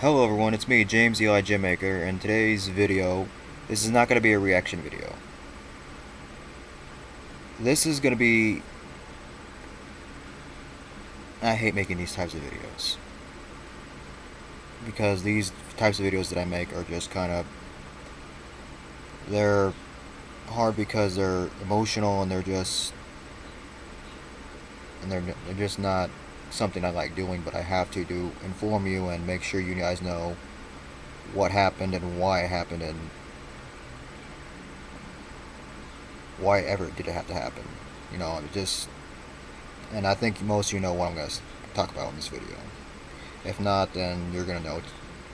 Hello everyone, it's me, James Eli Gymmaker, and today's video, this is not going to be a reaction video. This is going to be, I hate making these types of videos. Because these types of videos that I make are just kind of, they're hard because they're emotional and they're just not something I like doing, but I have to inform you and make sure you guys know what happened and why it happened and why ever did it have to happen. And I think most of you know what I'm going to talk about in this video. If not, then you're going to know it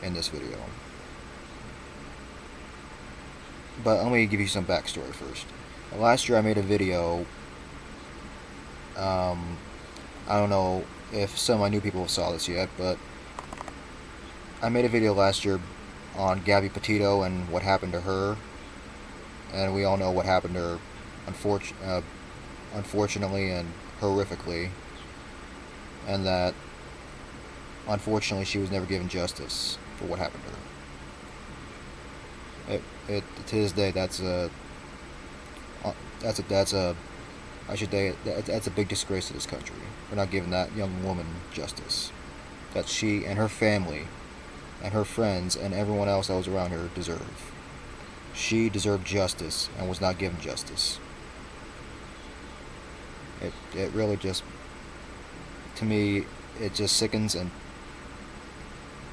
in this video. But let me give you some backstory first. Last year I made a video. I don't know if some of my new people saw this yet, but I made a video last year on Gabby Petito and what happened to her. And we all know what happened to her, unfortunately and horrifically. And that, unfortunately, she was never given justice for what happened to her. To this day, that's a I should say that's a big disgrace to this country for not giving that young woman justice that she and her family and her friends and everyone else that was around her deserve. She deserved justice and was not given justice. It really just, to me, it just sickens and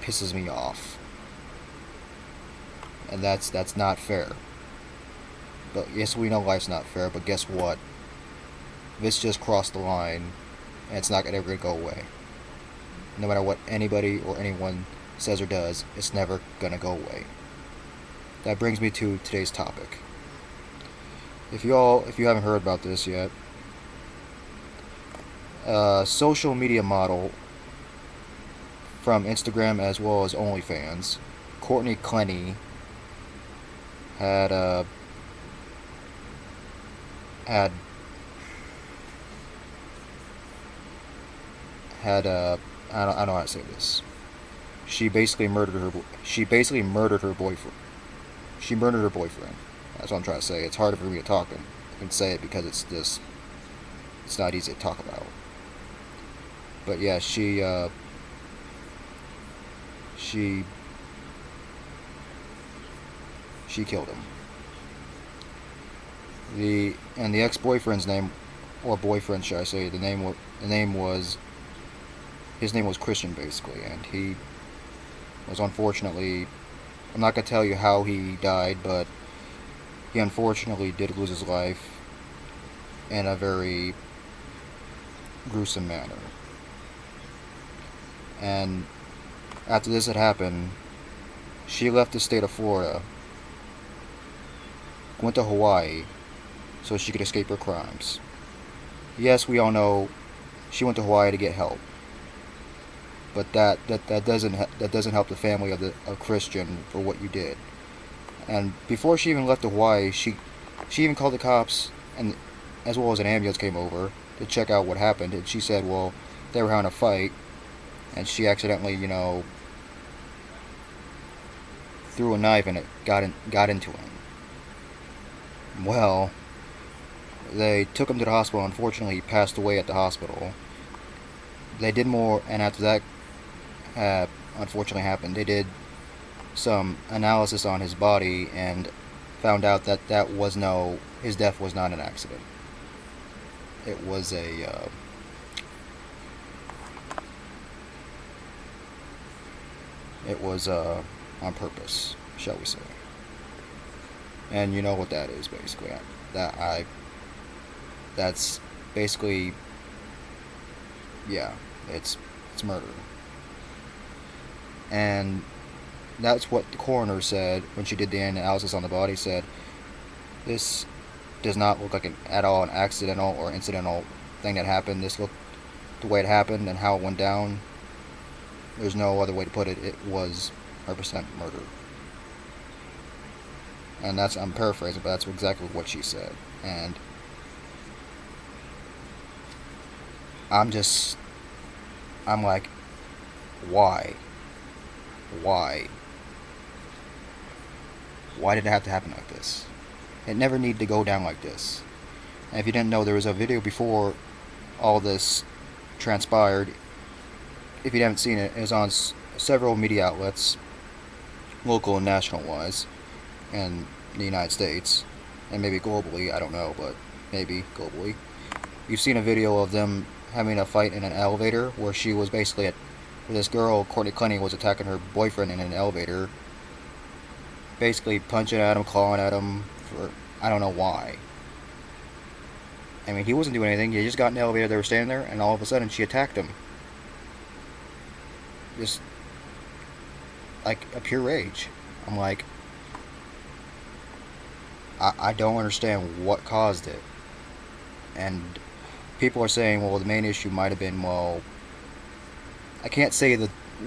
pisses me off. And that's not fair. But yes, we know life's not fair, but guess what? This just crossed the line, and it's not ever going to go away. No matter what anybody or anyone says or does, it's never going to go away. That brings me to today's topic. If you haven't heard about this yet, social media model from Instagram as well as OnlyFans, Courtney Clenny, had had had I don't know how to say this. She basically murdered her. She basically murdered her boyfriend. She murdered her boyfriend. That's what I'm trying to say. It's harder for me to talk and say it because it's not easy to talk about. But yeah, she killed him. The ex-boyfriend's name, or boyfriend should I say, the name was his name was Christian basically, and he was unfortunately, I'm not gonna tell you how he died, but he unfortunately did lose his life in a very gruesome manner. And after this had happened, she left the state of Florida, went to Hawaii, so she could escape her crimes. Yes, we all know she went to Hawaii to get help, but that doesn't help the family of Christian for what you did. And before she even left Hawaii, she even called the cops, and as well as an ambulance came over to check out what happened. And she said, well, they were having a fight, and she accidentally, threw a knife and it got into him. Well, they took him to the hospital. Unfortunately, he passed away at the hospital. They did more, and after that unfortunately happened, they did some analysis on his body and found out that his death was not an accident. It was on purpose, shall we say. And you know what that is basically. That's basically, yeah, it's murder. And that's what the coroner said when she did the analysis on the body. Said this does not look like at all an accidental or incidental thing that happened. This looked the way it happened and how it went down. There's no other way to put it. It was 100% murder. And I'm paraphrasing, but that's exactly what she said. And I'm like, why? Why? Why did it have to happen like this? It never needed to go down like this. And if you didn't know, there was a video before all this transpired. If you haven't seen it, it was on several media outlets, local and national wise, in the United States, and maybe globally, I don't know, but maybe globally. You've seen a video of them having a fight in an elevator where she was basically where this girl, Courtney Clenny, was attacking her boyfriend in an elevator, basically punching at him, clawing at him for I don't know why. I mean, he wasn't doing anything. He just got in the elevator, they were standing there, and all of a sudden she attacked him. Just like a pure rage. I'm like, I don't understand what caused it. And people are saying, well, the main issue might have been, well, I can't say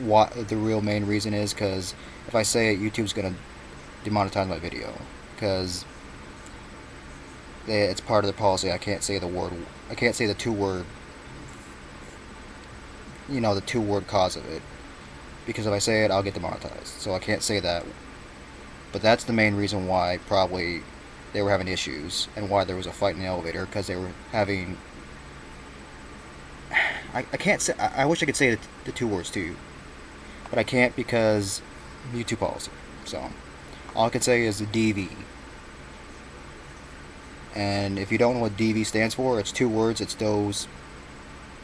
what the real main reason is, because if I say it, YouTube's gonna demonetize my video, because it's part of the policy. I can't say the word. I can't say the two-word. The two-word cause of it, because if I say it, I'll get demonetized. So I can't say that. But that's the main reason why probably they were having issues and why there was a fight in the elevator, because they were having. I can't say. I wish I could say the two words to you, but I can't because YouTube policy. So all I can say is the DV. And if you don't know what DV stands for, it's two words. It's those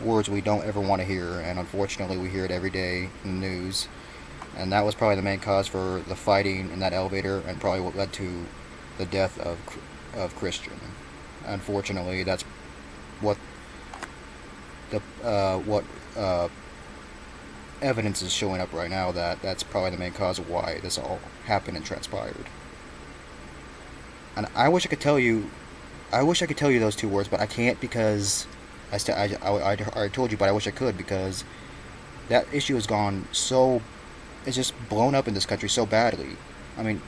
words we don't ever want to hear, and unfortunately we hear it every day in the news. And that was probably the main cause for the fighting in that elevator, and probably what led to the death of Christian. Unfortunately, that's what evidence is showing up right now, that's probably the main cause of why this all happened and transpired. And I wish I could tell you those two words, but I can't, because I already told you, but I wish I could, because that issue has gone so, it's just blown up in this country so badly. I mean,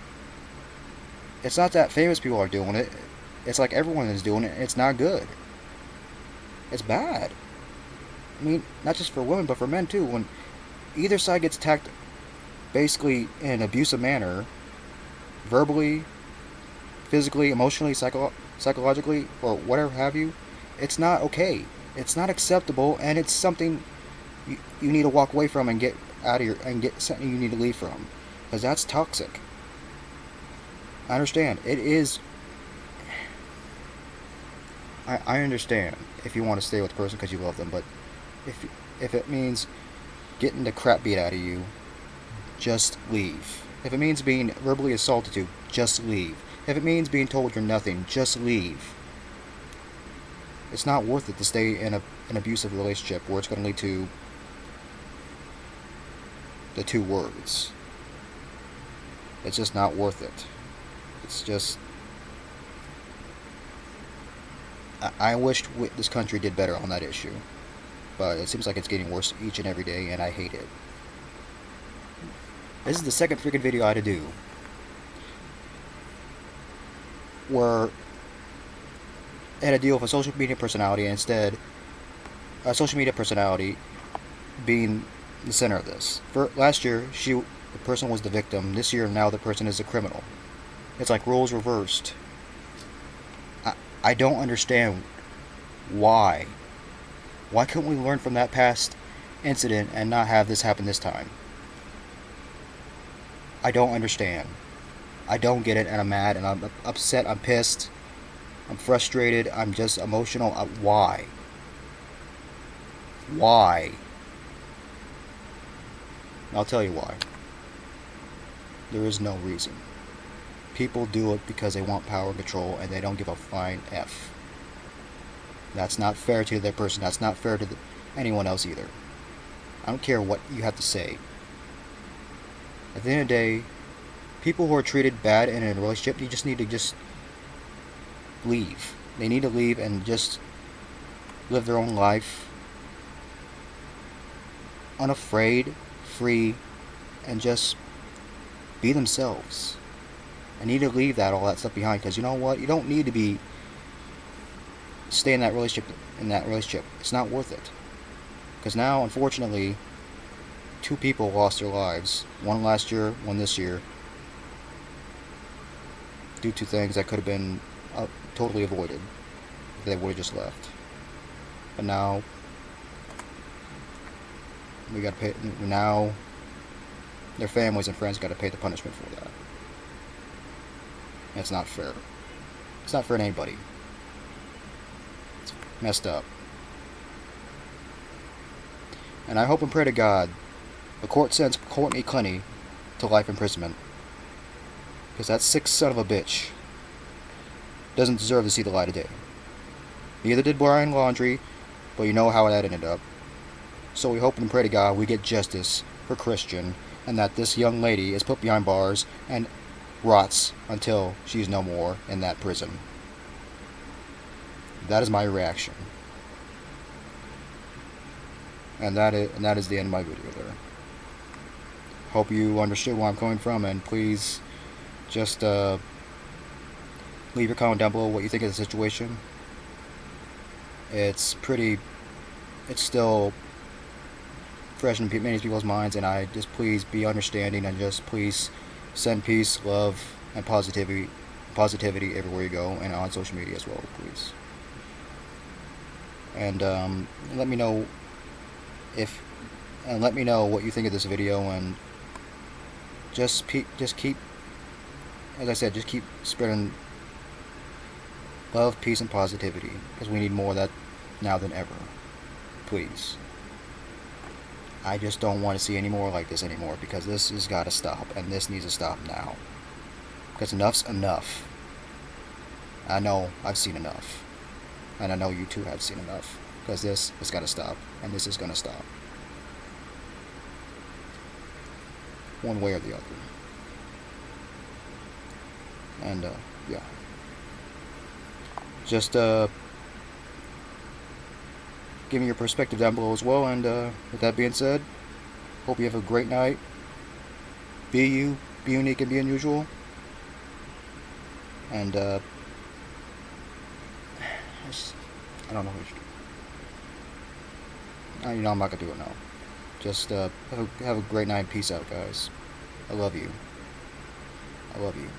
it's not that famous people are doing it. It's like everyone is doing it. It's not good. It's bad. I mean, not just for women, but for men too. When either side gets attacked basically in an abusive manner, verbally, physically, emotionally, psychologically, or whatever have you, it's not okay. It's not acceptable, and it's something you need to walk away from and get out of and get something you need to leave from, because that's toxic. I understand. It is. I understand if you want to stay with the person because you love them, but if it means getting the crap beat out of you, just leave. If it means being verbally assaulted to, just leave. If it means being told you're nothing, just leave. It's not worth it to stay in an abusive relationship where it's going to lead to the two words. It's just not worth it. It's just... I wish this country did better on that issue. But it seems like it's getting worse each and every day, and I hate it. This is the second freaking video I had to do where I had to deal with a social media personality, and instead a social media personality being the center of this. For last year, the person was the victim. This year, now the person is the criminal. It's like roles reversed. I don't understand why. Why couldn't we learn from that past incident and not have this happen this time? I don't understand. I don't get it, and I'm mad, and I'm upset, I'm pissed, I'm frustrated, I'm just emotional. Why? Why? I'll tell you why. There is no reason. People do it because they want power and control, and they don't give a flying F. That's not fair to their person. That's not fair to anyone else either. I don't care what you have to say. At the end of the day, people who are treated bad in a relationship, you just need to just leave. They need to leave and just live their own life, unafraid, free, and just be themselves. I need to leave all that stuff behind, because you know what? You don't need to stay in that relationship. It's not worth it. Because now, unfortunately, 2 people lost their lives. One last year, one this year. Due to things that could have been totally avoided if they would have just left. But now, we gotta pay. Now, their families and friends gotta pay the punishment for that. And it's not fair. It's not fair to anybody. It's messed up. And I hope and pray to God the court sends Courtney Clenny to life imprisonment. Because that sick son of a bitch doesn't deserve to see the light of day. Neither did Brian Laundrie, but you know how that ended up. So we hope and pray to God we get justice for Christian, and that this young lady is put behind bars and rots until she's no more in that prison. That is my reaction. And that is the end of my video there. Hope you understood where I'm coming from, and please just leave your comment down below what you think of the situation. It's still fresh in many people's minds, and I just please be understanding, and just please send peace, love, and positivity everywhere you go, and on social media as well, please. And let me know what you think of this video, and just keep, as I said, just keep spreading love, peace, and positivity, because we need more of that now than ever. Please. I just don't want to see any more like this anymore, because this has got to stop, and this needs to stop now. Because enough's enough. I know I've seen enough. And I know you too have seen enough. Because this has got to stop, and this is going to stop. One way or the other. And, yeah. Just, give me your perspective down below as well, and, with that being said, hope you have a great night. Be you, be unique, and be unusual. And, I don't know who should. I'm not gonna do it now. Just, have a great night. Peace out, guys. I love you. I love you.